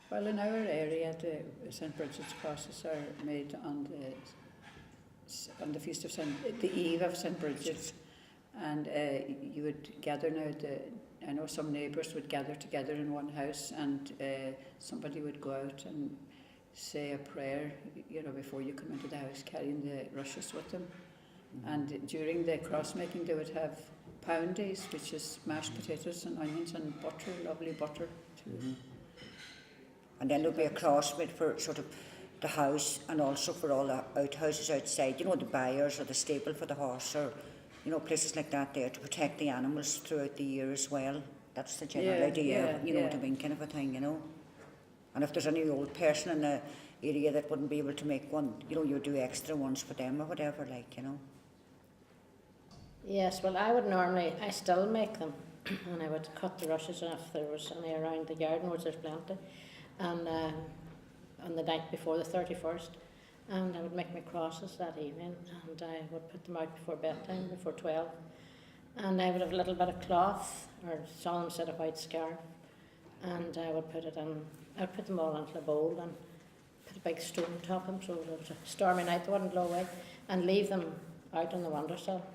Well, in our area, the St. Brigid's crosses are made on the feast of the eve of St. Brigid's, and you would gather now. I know some neighbours would gather together in one house, and somebody would go out and say a prayer, before you come into the house, carrying the rushes with them. Mm-hmm. And during the cross making, they would have poundies, which is mashed potatoes and onions and butter, lovely butter. Mm-hmm. And then there'll be a cross made for sort of the house and also for all the outhouses outside, the byres or the stable for the horse, or places like that there to protect the animals throughout the year as well. That's the general idea, to win kind of a thing, And if there's any old person in the area that wouldn't be able to make one, you do extra ones for them or whatever, Yes, well, I still make them, and I would cut the rushes if there was any around the garden, which there's plenty, and on the night before the 31st, and I would make my crosses that evening, and I would put them out before bedtime, before 12, and I would have a little bit of cloth, or some sort of white scarf, and I would put them all into a bowl and put a big stone top them so it was a stormy night, they wouldn't blow away, and leave them out on the windowsill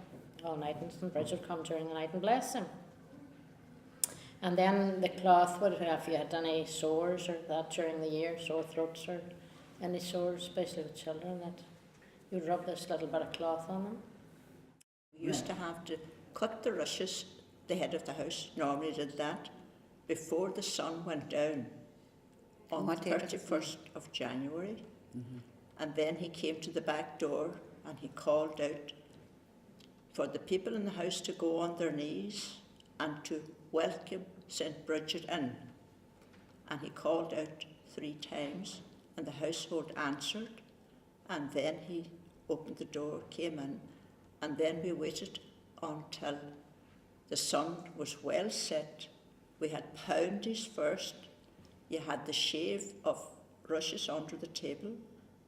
all night, and St. Brigid would come during the night and bless them. And then the cloth would, if you had any sores or that during the year, sore throats or any sores, especially with children, that you'd rub this little bit of cloth on them. We used to have to cut the rushes, the head of the house normally did that, before the sun went down on the 31st of January. Mm-hmm. And then he came to the back door and he called out for the people in the house to go on their knees and to welcome St. Brigid in. And he called out 3 times and the household answered, and then he opened the door, came in, and then we waited until the sun was well set. We had poundies first, you had the shave of rushes under the table,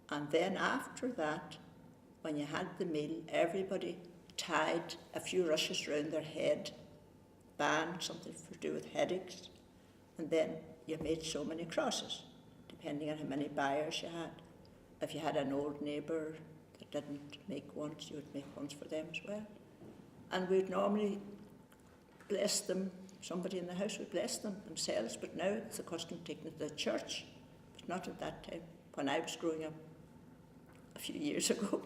and then after that, when you had the meal, everybody tied a few rushes round their head, band, something to do with headaches, and then you made so many crosses, depending on how many byres you had. If you had an old neighbour that didn't make ones, you would make ones for them as well. And we'd normally bless them, somebody in the house would bless them themselves, but now it's a custom taken to the church, but not at that time, when I was growing up a few years ago.